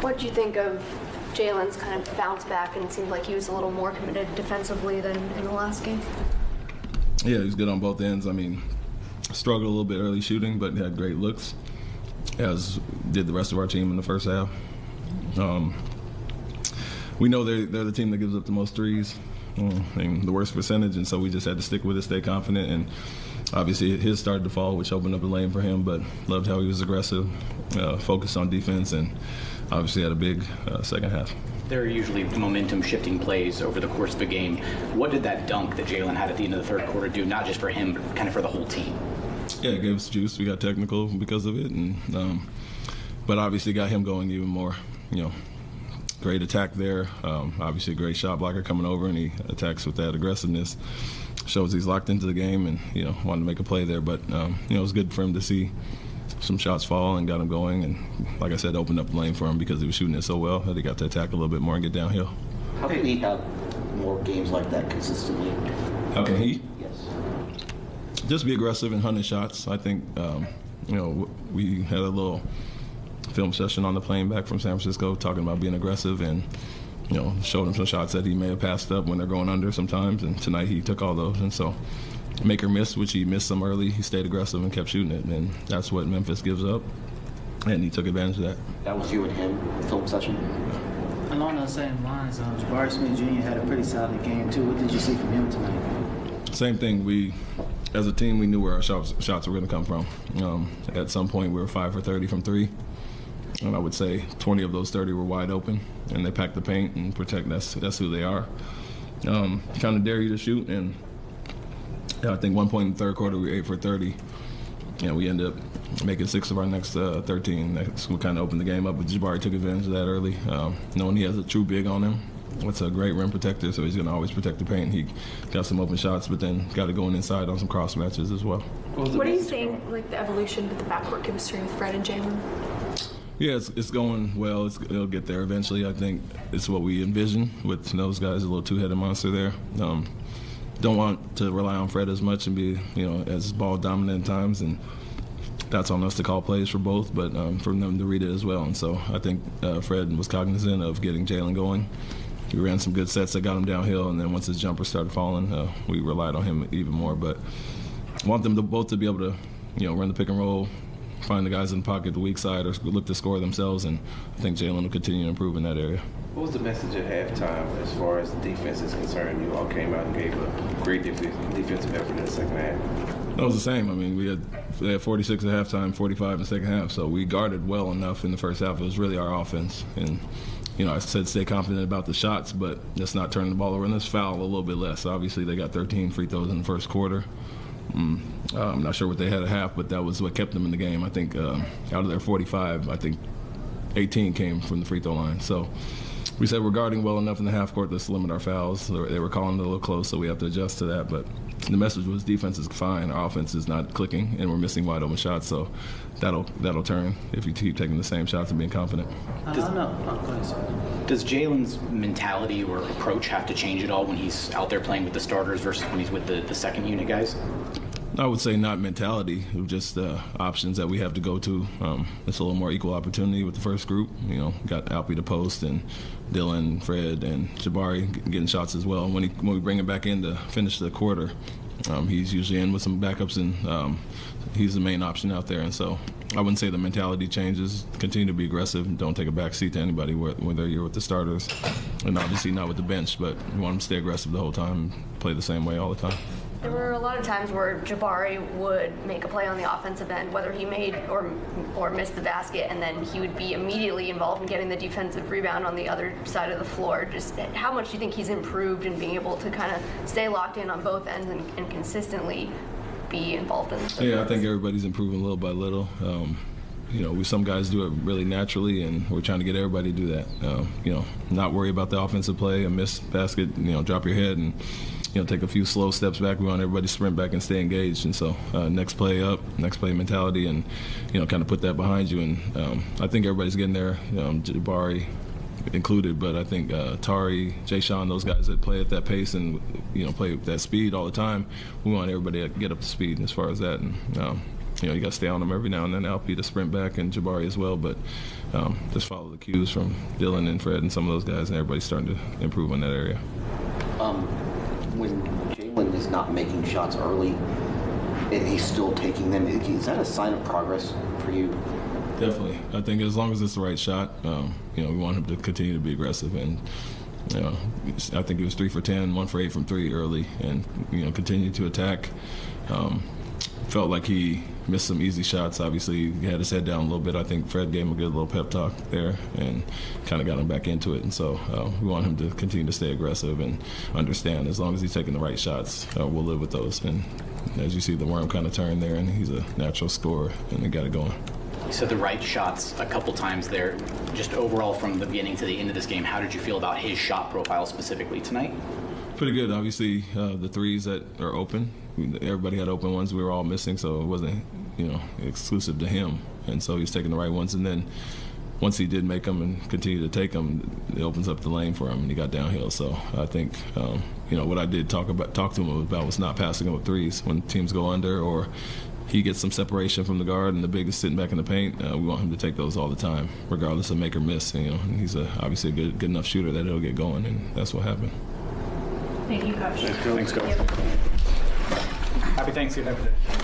What did you think of Jalen's kind of bounce back, and it seemed like he was a little more committed defensively than in the last game? Yeah, he was good on both ends. I mean, struggled a little bit early shooting, but had great looks, as did the rest of our team in the first half. We know they're the team that gives up the most threes and the worst percentage, and so we just had to stick with it, stay confident, and obviously his started to fall, which opened up the lane for him, but loved how he was aggressive, focused on defense, and obviously had a big second half. There are usually momentum-shifting plays over the course of a game. What did that dunk that Jalen had at the end of the third quarter do, not just for him, but kind of for the whole team? Yeah, it gave us juice. We got technical because of it, and but obviously got him going even more. Great attack there. Obviously a great shot blocker coming over, and he attacks with that aggressiveness. Shows he's locked into the game and, wanted to make a play there. But, it was good for him to see some shots fall and got him going. And, like I said, opened up the lane for him because he was shooting it so well that he got to attack a little bit more and get downhill. How can he have more games like that consistently? How can he? Yes. Just be aggressive and hunting shots. I think, we had a little film session on the plane back from San Francisco talking about being aggressive and, showed him some shots that he may have passed up when they're going under sometimes. And tonight he took all those. And so make or miss, which he missed some early, he stayed aggressive and kept shooting it. And that's what Memphis gives up. And he took advantage of that. That was you and him, film session? Along those same lines, Jabari Smith Jr. had a pretty solid game, too. What did you see from him tonight? Same thing. We, as a team, we knew where our shots were going to come from. At some point, we were 5 for 30 from three. And I would say 20 of those 30 were wide open, and they pack the paint and protect. That's who they are. Kind of dare you to shoot, and I think one point in the third quarter we were 8 for 30. We ended up making 6 of our next 13. That's what kind of opened the game up, but Jabari took advantage of that early, knowing he has a true big on him. It's a great rim protector, so he's going to always protect the paint. He got some open shots, but then got to go inside on some cross matches as well. What are you seeing, like the evolution of the backcourt chemistry with Fred and Jalen? Yeah, it's going well. It'll get there eventually. I think it's what we envision with those guys, a little two-headed monster there. Don't want to rely on Fred as much and be, as ball dominant at times, and that's on us to call plays for both, but for them to read it as well. And so I think Fred was cognizant of getting Jalen going. We ran some good sets that got him downhill, and then once his jumper started falling, we relied on him even more. But I want them both to be able to, run the pick and roll, find the guys in the pocket, the weak side, or look to score themselves, and I think Jalen will continue to improve in that area. What was the message at halftime as far as the defense is concerned? You all came out and gave a great defensive effort in the second half. It was the same. I mean, they had 46 at halftime, 45 in the second half, so we guarded well enough in the first half. It was really our offense. And, I said stay confident about the shots, but let's not turn the ball over, and let's foul a little bit less. Obviously, they got 13 free throws in the first quarter. I'm not sure what they had at half, but that was what kept them in the game. I think out of their 45, I think 18 came from the free throw line. So we said we're guarding well enough in the half court, let's limit our fouls. They were calling it a little close, so we have to adjust to that. But the message was defense is fine, our offense is not clicking, and we're missing wide open shots. So that'll turn if you keep taking the same shots and being confident. Does Jalen's mentality or approach have to change at all when he's out there playing with the starters versus when he's with the second unit guys? I would say not mentality, just options that we have to go to. It's a little more equal opportunity with the first group. Got Alpy to post and Dylan, Fred, and Jabari getting shots as well. And when we bring him back in to finish the quarter, he's usually in with some backups, and he's the main option out there. And so I wouldn't say the mentality changes. Continue to be aggressive and don't take a back seat to anybody, whether you're with the starters and obviously not with the bench. But you want them to stay aggressive the whole time, play the same way all the time. There were a lot of times where Jabari would make a play on the offensive end, whether he made or missed the basket, and then he would be immediately involved in getting the defensive rebound on the other side of the floor. Just how much do you think he's improved in being able to kind of stay locked in on both ends and consistently be involved in this? Yeah, I think everybody's improving little by little. Some guys do it really naturally, and we're trying to get everybody to do that. Not worry about the offensive play, a missed basket, drop your head and take a few slow steps back. We want everybody to sprint back and stay engaged. And so next play up, next play mentality, and, kind of put that behind you. And I think everybody's getting there, Jabari included, but I think Tari, Jay Sean, those guys that play at that pace and, play at that speed all the time, we want everybody to get up to speed as far as that. And you got to stay on him every now and then. LP to sprint back and Jabari as well, but just follow the cues from Dylan and Fred and some of those guys, and everybody's starting to improve in that area. When Jalen is not making shots early and he's still taking them, is that a sign of progress for you? Definitely. I think as long as it's the right shot, we want him to continue to be aggressive. And I think he was 3 for 10, 1 for 8 from 3 early, and continue to attack. Felt like he missed some easy shots. Obviously, he had his head down a little bit. I think Fred gave him a good little pep talk there and kind of got him back into it. And so we want him to continue to stay aggressive and understand as long as he's taking the right shots, we'll live with those. And as you see, the worm kind of turned there, and he's a natural scorer, and they got it going. You said the right shots a couple times there. Just overall from the beginning to the end of this game, how did you feel about his shot profile specifically tonight? Pretty good. Obviously, the threes that are open, everybody had open ones. We were all missing, so it wasn't, exclusive to him. And so he's taking the right ones. And then once he did make them and continue to take them, it opens up the lane for him, and he got downhill. So I think, what I did talk to him about was not passing him with threes when teams go under or he gets some separation from the guard and the big is sitting back in the paint. We want him to take those all the time, regardless of make or miss. And he's obviously a good enough shooter that he'll get going, and that's what happened. Thank you, Coach. Thanks, Coach. Yep. Happy Thanksgiving.